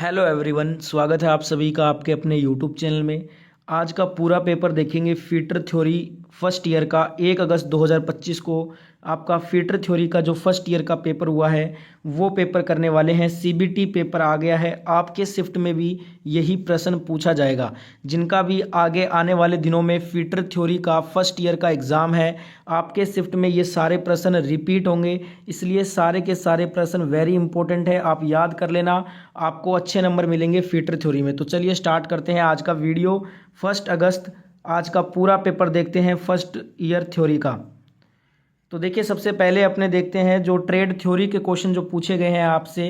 Hello everyone, स्वागत है आप सभी का आपके अपने यूट्यूब चैनल में। आज का पूरा पेपर देखेंगे फीटर थ्योरी फर्स्ट ईयर का। 1 अगस्त 2025 को आपका फीटर थ्योरी का जो फर्स्ट ईयर का पेपर हुआ है वो पेपर करने वाले हैं। सीबीटी पेपर आ गया है, आपके शिफ्ट में भी यही प्रश्न पूछा जाएगा। जिनका भी आगे आने वाले दिनों में फीटर थ्योरी का फर्स्ट ईयर का एग्ज़ाम है, आपके शिफ्ट में ये सारे प्रश्न रिपीट होंगे, इसलिए सारे के सारे प्रश्न वेरी इंपॉर्टेंट है, आप याद कर लेना, आपको अच्छे नंबर मिलेंगे फीटर थ्योरी में। तो चलिए स्टार्ट करते हैं आज का वीडियो। 1 अगस्त आज का पूरा पेपर देखते हैं फर्स्ट ईयर थ्योरी का। तो देखिए, सबसे पहले अपने देखते हैं जो ट्रेड थ्योरी के क्वेश्चन जो पूछे गए हैं आपसे,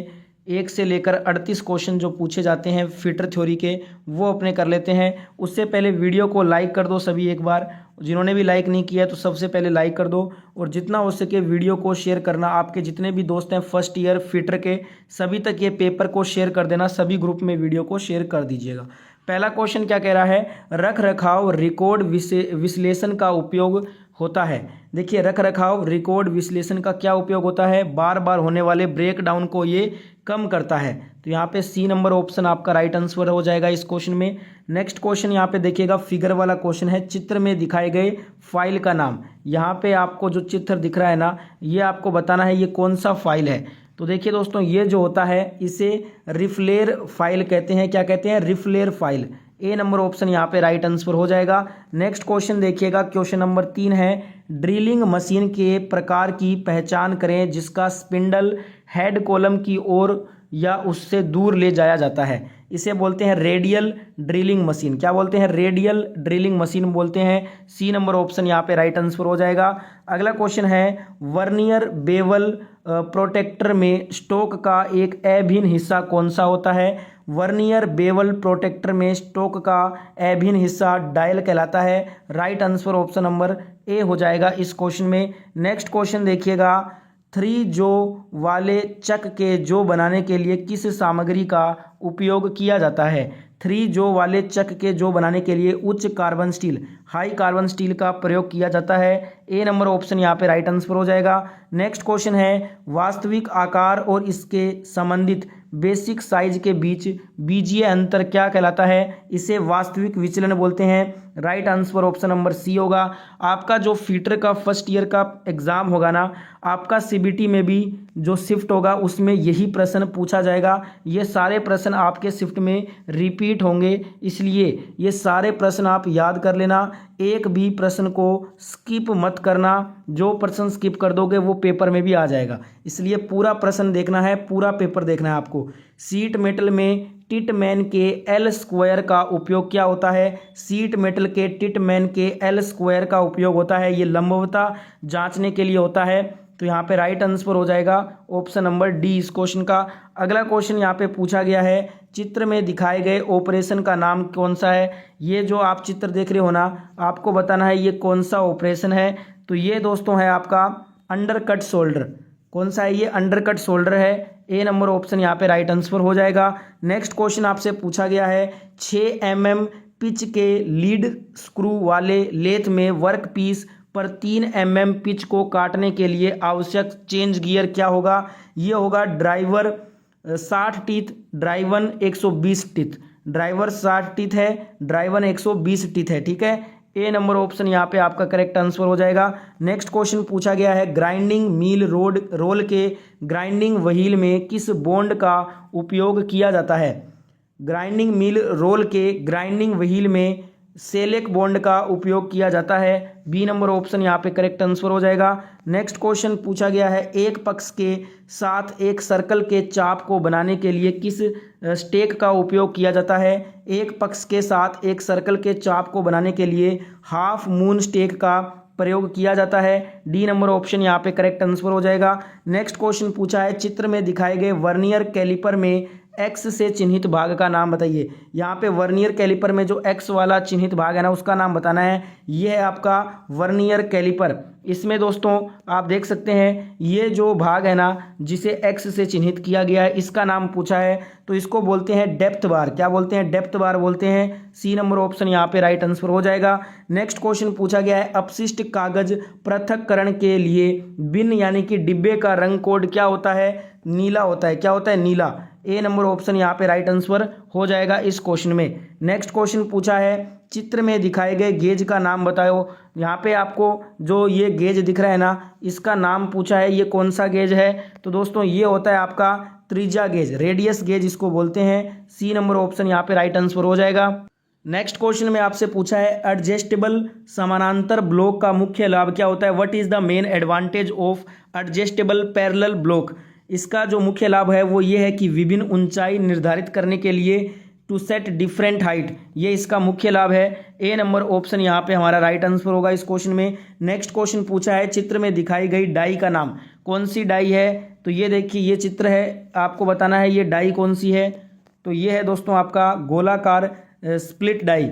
1 से लेकर 38 क्वेश्चन जो पूछे जाते हैं फीटर थ्योरी के, वो अपने कर लेते हैं। उससे पहले वीडियो को लाइक कर दो सभी एक बार, जिन्होंने भी लाइक नहीं किया तो सबसे पहले लाइक कर दो, और जितना हो सके वीडियो को शेयर करना। आपके जितने भी दोस्त हैं फर्स्ट ईयर फीटर के, सभी तक ये पेपर को शेयर कर देना, सभी ग्रुप में वीडियो को शेयर कर दीजिएगा। पहला क्वेश्चन क्या कह रहा है, रख रखाव रिकॉर्ड विश्लेषण का उपयोग होता है। देखिए, रख रखाव रिकॉर्ड विश्लेषण का क्या उपयोग होता है, बार बार होने वाले ब्रेक डाउन को ये कम करता है। तो यहाँ पे सी नंबर ऑप्शन आपका राइट आंसर हो जाएगा इस क्वेश्चन में। नेक्स्ट क्वेश्चन यहाँ पे देखिएगा, फिगर वाला क्वेश्चन है, चित्र में दिखाए गए फाइल का नाम। यहाँ पे आपको जो चित्र दिख रहा है ना, ये आपको बताना है ये कौन सा फाइल है। तो देखिए दोस्तों, ये जो होता है इसे रिफ्लेयर फाइल कहते हैं। क्या कहते हैं? रिफ्लेयर फाइल। ए नंबर ऑप्शन यहाँ पे राइट आंसर हो जाएगा। नेक्स्ट क्वेश्चन देखिएगा, क्वेश्चन नंबर 3 है, ड्रिलिंग मशीन के प्रकार की पहचान करें जिसका स्पिंडल हेड कॉलम की ओर या उससे दूर ले जाया जाता है। इसे बोलते हैं रेडियल ड्रिलिंग मशीन। क्या बोलते हैं? रेडियल ड्रिलिंग मशीन बोलते हैं। सी नंबर ऑप्शन यहाँ पे राइट आंसर हो जाएगा। अगला क्वेश्चन है, वर्नियर बेवल प्रोटेक्टर में स्टोक का एक अभिन्न हिस्सा कौन सा होता है। वर्नियर बेवल प्रोटेक्टर में स्टोक का अभिन्न हिस्सा डायल कहलाता है। Right answer option number A हो जाएगा इस क्वेश्चन में। नेक्स्ट क्वेश्चन देखिएगा, 3 जो वाले चक के जो बनाने के लिए किस सामग्री का उपयोग किया जाता है। 3 जो वाले चक के जो बनाने के लिए उच्च carbon steel, high carbon steel का प्रयोग किया जाता है। ए नंबर ऑप्शन यहाँ पे राइट आंसर हो जाएगा। नेक्स्ट क्वेश्चन है, वास्तविक आकार और इसके संबंधित बेसिक साइज के बीच बीजीय अंतर क्या कहलाता है। इसे वास्तविक विचलन बोलते हैं। Right answer option number C होगा। आपका जो फीटर का फर्स्ट ईयर का एग्जाम होगा ना, आपका सीबीटी में भी जो शिफ्ट होगा उसमें यही प्रश्न पूछा जाएगा। ये सारे प्रश्न आपके शिफ्ट में रिपीट होंगे, इसलिए ये सारे प्रश्न आप याद कर लेना, एक भी प्रश्न को स्किप मत करना। जो प्रश्न स्किप कर दोगे वो पेपर में भी आ जाएगा, इसलिए पूरा प्रश्न देखना है, पूरा पेपर देखना है आपको। सीट मेटल में टिटमैन के एल स्क्वायर का उपयोग क्या होता है। सीट मेटल के टिटमैन के एल स्क्वायर का उपयोग होता है, ये लंबवता जांचने के लिए होता है। तो यहाँ पे राइट आंसर हो जाएगा ऑप्शन नंबर डी इस क्वेश्चन का। अगला क्वेश्चन यहाँ पे पूछा गया है, चित्र में दिखाए गए ऑपरेशन का नाम कौन सा है। ये जो आप चित्र देख रहे हो ना, आपको बताना है ये कौन सा ऑपरेशन है। तो ये दोस्तों है आपका अंडरकट शोल्डर। कौन सा है ये? अंडरकट शोल्डर है। ए नंबर ऑप्शन यहाँ पे राइट आंसर हो जाएगा। नेक्स्ट क्वेश्चन आपसे पूछा गया है, 6 mm पिच के लीड स्क्रू वाले लेथ में वर्क पीस पर 3 mm पिच को काटने के लिए आवश्यक चेंज गियर क्या होगा। ये होगा driver 60 teeth, driven 120 teeth. Driver 60 teeth है, ड्राइवन 120 टीथ है, ठीक है। ए नंबर ऑप्शन यहाँ पे आपका करेक्ट आंसर हो जाएगा। नेक्स्ट क्वेश्चन पूछा गया है, ग्राइंडिंग मिल रोल के ग्राइंडिंग व्हील में किस बॉन्ड का उपयोग किया जाता है। ग्राइंडिंग मिल रोल के ग्राइंडिंग व्हील में सेलेक बॉन्ड का उपयोग किया जाता है। बी नंबर ऑप्शन यहाँ पे करेक्ट आंसर हो जाएगा। नेक्स्ट क्वेश्चन पूछा गया है, एक पक्ष के साथ एक सर्कल के चाप को बनाने के लिए किस स्टेक का उपयोग किया जाता है। एक पक्ष के साथ एक सर्कल के चाप को बनाने के लिए हाफ मून स्टेक का प्रयोग किया जाता है। डी नंबर ऑप्शन यहाँ पे करेक्ट आंसर हो जाएगा। नेक्स्ट क्वेश्चन पूछा है, चित्र में दिखाए गए वर्नियर कैलिपर में एक्स से चिन्हित भाग का नाम बताइए। यहाँ पे वर्नियर कैलिपर में जो एक्स वाला चिन्हित भाग है ना, उसका नाम बताना है। ये है आपका वर्नियर कैलिपर। इसमें दोस्तों आप देख सकते हैं, ये जो भाग है ना जिसे एक्स से चिन्हित किया गया है, इसका नाम पूछा है, तो इसको बोलते हैं डेप्थ बार। क्या बोलते हैं? डेप्थ बार बोलते हैं। सी नंबर ऑप्शन यहाँ पे राइट आंसर हो जाएगा। नेक्स्ट क्वेश्चन पूछा गया है, अपशिष्ट कागज पृथक्करण के लिए बिन यानी कि डिब्बे का रंग कोड क्या होता है। नीला होता है। क्या होता है? नीला। ए नंबर ऑप्शन यहाँ पे राइट आंसर हो जाएगा इस क्वेश्चन में। नेक्स्ट क्वेश्चन पूछा है चित्र में दिखाए गए गेज का नाम बताओ। यहाँ पे आपको जो ये गेज दिख रहा है ना, इसका नाम पूछा है, ये कौन सा गेज है? तो दोस्तों ये होता है आपका त्रिज्या गेज, रेडियस गेज इसको बोलते हैं। सी नंबर ऑप्शन यहाँ पे राइट आंसर हो जाएगा। नेक्स्ट क्वेश्चन में आपसे पूछा है एडजस्टेबल समानांतर ब्लॉक का मुख्य लाभ क्या होता है? What is the main advantage of adjustable parallel block? इसका जो मुख्य लाभ है वो ये है कि विभिन्न ऊंचाई निर्धारित करने के लिए टू सेट डिफरेंट हाइट, ये इसका मुख्य लाभ है। ए नंबर ऑप्शन यहाँ पे हमारा राइट आंसर होगा इस क्वेश्चन में। नेक्स्ट क्वेश्चन पूछा है चित्र में दिखाई गई डाई का नाम, कौन सी डाई है? तो ये देखिए ये चित्र है, आपको बताना है ये डाई कौन सी है। तो ये है दोस्तों आपका गोलाकार स्प्लिट डाई,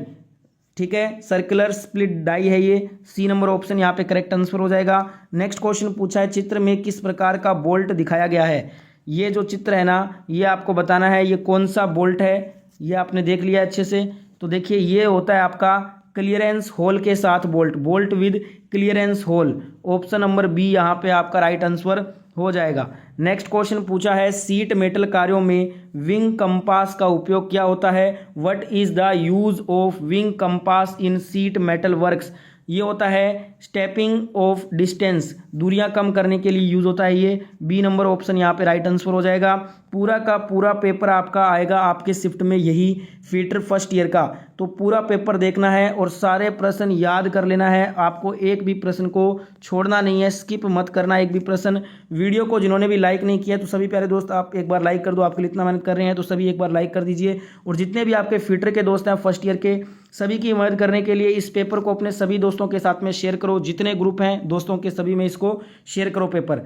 ठीक है, सर्कुलर स्प्लिट डाई है ये। सी नंबर ऑप्शन यहाँ पे करेक्ट आंसर हो जाएगा। नेक्स्ट क्वेश्चन पूछा है चित्र में किस प्रकार का बोल्ट दिखाया गया है? ये जो चित्र है ना, ये आपको बताना है ये कौन सा बोल्ट है। ये आपने देख लिया अच्छे से। तो देखिए ये होता है आपका क्लियरेंस होल के साथ bolt, bolt with clearance hole. Option number B यहाँ पे आपका राइट आंसर हो जाएगा। नेक्स्ट क्वेश्चन पूछा है सीट मेटल कार्यों में विंग कंपास का उपयोग क्या होता है? What is the use of wing compass in seat metal works? ये होता है स्टेपिंग ऑफ डिस्टेंस, दूरियां कम करने के लिए यूज होता है ये। बी नंबर ऑप्शन यहाँ पे राइट आंसर हो जाएगा। पूरा का पूरा पेपर आपका आएगा आपके शिफ्ट में यही फीटर फर्स्ट ईयर का। तो पूरा पेपर देखना है और सारे प्रश्न याद कर लेना है, आपको एक भी प्रश्न को छोड़ना नहीं है, स्किप मत करना एक भी प्रश्न। वीडियो को जिन्होंने भी लाइक नहीं किया तो सभी प्यारे दोस्त आप एक बार लाइक कर दो, आपके लिए इतना मेहनत कर रहे हैं तो सभी एक बार लाइक कर दीजिए। और जितने भी आपके फीटर के दोस्त हैं फर्स्ट ईयर के, सभी की मदद करने के लिए इस पेपर को अपने सभी दोस्तों के साथ में शेयर करो, जितने ग्रुप हैं दोस्तों के सभी में इसको शेयर करो पेपर।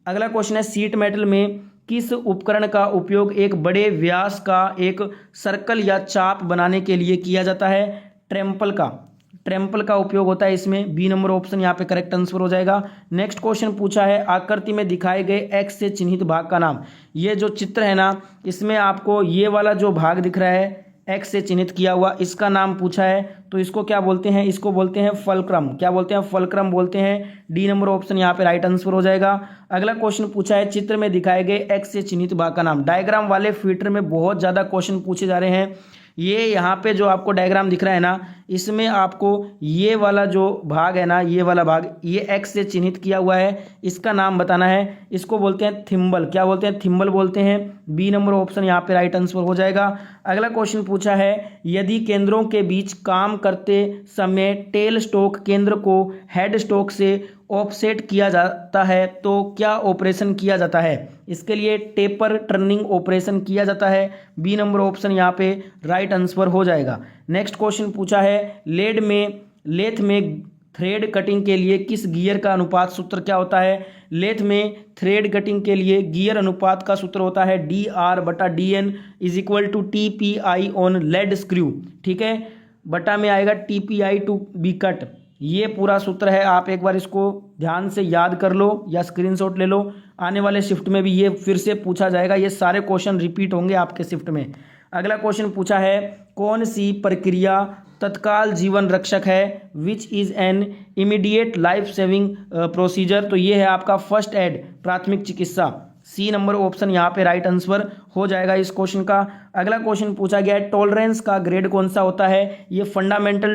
अगला क्वेश्चन है सीट मेटल में किस उपकरण का उपयोग एक बड़े व्यास का एक सर्कल या चाप बनाने के लिए किया जाता है? ट्रेम्पल का, ट्रेम्पल का उपयोग होता है इसमें। बी नंबर ऑप्शन यहाँ पे करेक्ट आंसर हो जाएगा। नेक्स्ट क्वेश्चन पूछा है आकृति में दिखाए गए एक्स से चिन्हित भाग का नाम। ये जो चित्र है ना, इसमें आपको ये वाला जो भाग दिख रहा है एक्स से चिन्हित किया हुआ, इसका नाम पूछा है। तो इसको क्या बोलते हैं? इसको बोलते हैं फलक्रम। क्या बोलते हैं? फलक्रम बोलते हैं। डी नंबर ऑप्शन यहाँ पे राइट आंसर हो जाएगा। अगला क्वेश्चन पूछा है चित्र में दिखाए गए एक्स से चिन्हित भाग का नाम। डायग्राम वाले फीटर में बहुत ज़्यादा क्वेश्चन पूछे जा रहे हैं। ये यहाँ पे जो आपको डायग्राम दिख रहा है ना, इसमें आपको ये वाला जो भाग है ना, ये वाला भाग, ये एक्स से चिन्हित किया हुआ है, इसका नाम बताना है। इसको बोलते हैं थिम्बल। क्या बोलते हैं? थिम्बल बोलते हैं। बी नंबर ऑप्शन यहाँ पे राइट आंसर हो जाएगा। अगला क्वेश्चन पूछा है यदि केंद्रों के बीच काम करते समय टेल स्टॉक केंद्र को हेड स्टॉक से ऑफसेट किया जाता है तो क्या ऑपरेशन किया जाता है? इसके लिए टेपर टर्निंग ऑपरेशन किया जाता है। बी नंबर ऑप्शन यहाँ पे राइट आंसर हो जाएगा। नेक्स्ट क्वेश्चन पूछा है लेथ में थ्रेड कटिंग के लिए किस गियर का अनुपात सूत्र क्या होता है? लेथ में थ्रेड कटिंग के लिए गियर अनुपात का सूत्र होता है DR/DN is equal to TPI on lead screw, ठीक है, बटा में आएगा TPI टू बी कट। ये पूरा सूत्र है, आप एक बार इसको ध्यान से याद कर लो या स्क्रीनशॉट ले लो। आने वाले शिफ्ट में भी ये फिर से पूछा जाएगा, ये सारे क्वेश्चन रिपीट होंगे आपके शिफ्ट में। अगला क्वेश्चन पूछा है कौन सी प्रक्रिया तत्काल जीवन रक्षक है? Which is an immediate life saving procedure? तो ये है आपका फर्स्ट एड, प्राथमिक चिकित्सा। सी नंबर ऑप्शन यहाँ पे राइट आंसर हो जाएगा इस क्वेश्चन का। अगला क्वेश्चन पूछा गया है टॉलरेंस का ग्रेड कौन सा होता है? ये फंडामेंटल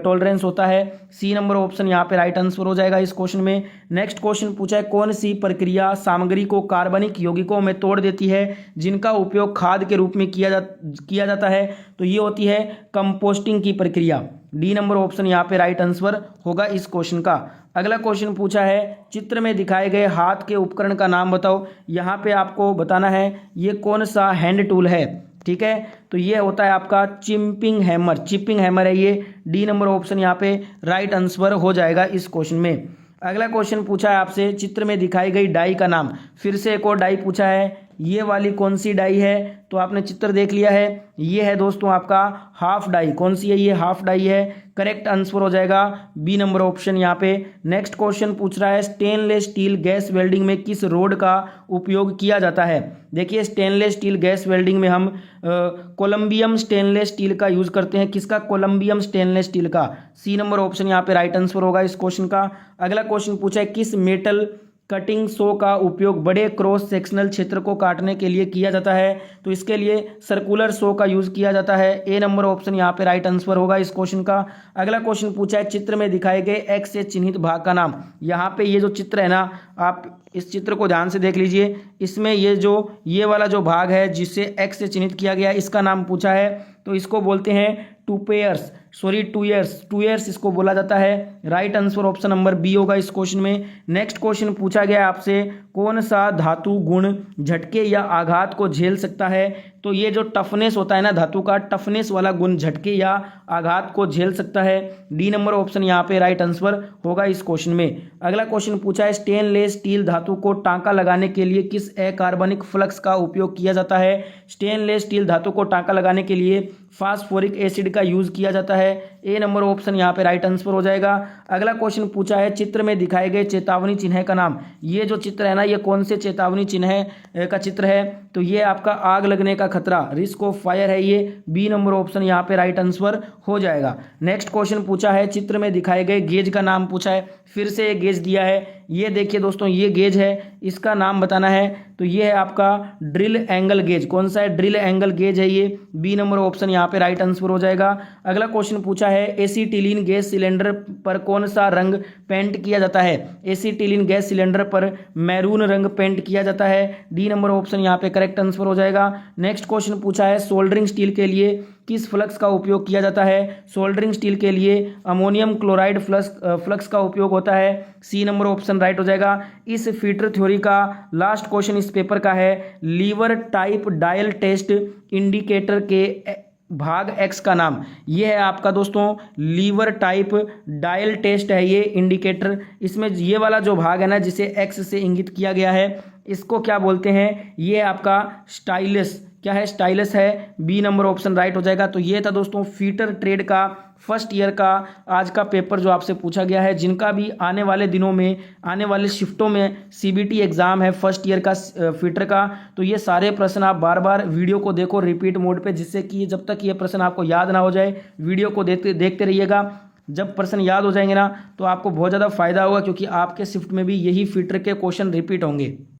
टॉलरेंस होता है। सी नंबर ऑप्शन यहाँ पे राइट आंसर हो जाएगा इस क्वेश्चन में। नेक्स्ट क्वेश्चन पूछा है कौन सी प्रक्रिया सामग्री को कार्बनिक यौगिकों में तोड़ देती है जिनका उपयोग खाद के रूप में किया जाता है? तो ये होती है कंपोस्टिंग की प्रक्रिया। डी नंबर ऑप्शन यहाँ पे राइट आंसर होगा इस क्वेश्चन का। अगला क्वेश्चन पूछा है चित्र में दिखाए गए हाथ के उपकरण का नाम बताओ। यहाँ पे आपको बताना है ये कौन सा हैंड टूल है, ठीक है। तो ये होता है आपका चिपिंग हैमर है ये। डी नंबर ऑप्शन यहाँ पे राइट आंसर हो जाएगा इस क्वेश्चन में। अगला क्वेश्चन पूछा है आपसे चित्र में दिखाई गई डाई का नाम। फिर से एक और डाई पूछा है, ये वाली कौन सी डाई है? तो आपने चित्र देख लिया है, ये है दोस्तों आपका हाफ डाई। कौन सी है? ये हाफ डाई है। करेक्ट आंसर हो जाएगा बी नंबर ऑप्शन यहाँ पे। नेक्स्ट क्वेश्चन पूछ रहा है स्टेनलेस स्टील गैस वेल्डिंग में किस रोड का उपयोग किया जाता है? देखिए स्टेनलेस स्टील गैस वेल्डिंग में हम कोलंबियम स्टेनलेस स्टील का यूज करते हैं। किसका? कोलंबियम स्टेनलेस स्टील का। सी नंबर ऑप्शन यहाँ पे राइट आंसर होगा इस क्वेश्चन का। अगला क्वेश्चन पूछा है किस मेटल कटिंग सो का उपयोग बड़े क्रॉस सेक्शनल क्षेत्र को काटने के लिए किया जाता है? तो इसके लिए सर्कुलर सो का यूज किया जाता है। ए नंबर ऑप्शन यहाँ पे राइट आंसर होगा इस क्वेश्चन का। अगला क्वेश्चन पूछा है चित्र में दिखाए गए एक्स से चिन्हित भाग का नाम। यहाँ पे ये जो चित्र है ना, आप इस चित्र को ध्यान से देख लीजिए। इसमें ये वाला जो भाग है जिसे एक्स से चिन्हित किया गया, इसका नाम पूछा है। तो इसको बोलते हैं टू ईयर्स इसको बोला जाता है। Right answer option number B होगा इस क्वेश्चन में। नेक्स्ट क्वेश्चन पूछा गया आपसे, कौन सा धातु गुण झटके या आघात को झेल सकता है? तो ये जो टफनेस होता है ना धातु का, टफनेस वाला गुण झटके या आघात को झेल सकता है। डी नंबर ऑप्शन यहाँ पे राइट आंसर होगा इस क्वेश्चन में। अगला क्वेश्चन पूछा है स्टेनलेस स्टील धातु को टांका लगाने के लिए किस अकार्बनिक फ्लक्स का उपयोग किया जाता है? स्टेनलेस स्टील धातु को टांका लगाने के लिए फास्फोरिक एसिड का यूज किया जाता है। ए नंबर ऑप्शन यहाँ पे राइट आंसर हो जाएगा। अगला क्वेश्चन पूछा है चित्र में दिखाए गए चेतावनी चिन्ह का नाम। ये जो चित्र है ना, ये कौन से चेतावनी चिन्ह का चित्र है? तो ये आपका आग लगने का खतरा, रिस्क ऑफ फायर है ये। बी नंबर ऑप्शन यहाँ पे राइट आंसर हो जाएगा। नेक्स्ट क्वेश्चन पूछा है चित्र में दिखाए गए गेज का नाम पूछा है। फिर से ये गेज दिया है, ये देखिए दोस्तों, ये गेज है, इसका नाम बताना है। तो ये है आपका ड्रिल एंगल गेज। कौन सा है? ड्रिल एंगल गेज है ये। बी नंबर ऑप्शन यहाँ पे राइट आंसर हो जाएगा। अगला क्वेश्चन पूछा है एसीटिलीन गैस सिलेंडर पर कौन सा रंग पेंट किया जाता है? एसीटिलीन गैस सिलेंडर पर मैरून रंग पेंट किया जाता है। डी नंबर ऑप्शन यहाँ पे करेक्ट आंसर हो जाएगा। नेक्स्ट क्वेश्चन पूछा है सोल्डरिंग स्टील के लिए किस फ्लक्स का उपयोग किया जाता है? सोल्डरिंग स्टील के लिए अमोनियम क्लोराइड फ्लक्स का उपयोग होता है। सी नंबर ऑप्शन राइट हो जाएगा। इस फीटर थ्योरी का लास्ट क्वेश्चन इस पेपर का है lever type dial test indicator के भाग एक्स का नाम। ये है आपका दोस्तों लीवर टाइप डायल टेस्ट है ये इंडिकेटर। इसमें ये वाला जो भाग है ना जिसे एक्स से इंगित किया गया है, इसको क्या बोलते हैं? ये आपका स्टाइलस, क्या है? स्टाइलस है। बी नंबर ऑप्शन राइट हो जाएगा। तो ये था दोस्तों फीटर ट्रेड का फर्स्ट ईयर का आज का पेपर जो आपसे पूछा गया है। जिनका भी आने वाले दिनों में, आने वाले शिफ्टों में सीबीटी एग्जाम है फर्स्ट ईयर का फीटर का, तो ये सारे प्रश्न आप बार बार वीडियो को देखो रिपीट मोड पे, जिससे कि जब तक ये प्रश्न आपको याद ना हो जाए वीडियो को देखते रहिएगा। जब प्रश्न याद हो जाएंगे ना तो आपको बहुत ज़्यादा फायदा होगा, क्योंकि आपके शिफ्ट में भी यही फीटर के क्वेश्चन रिपीट होंगे।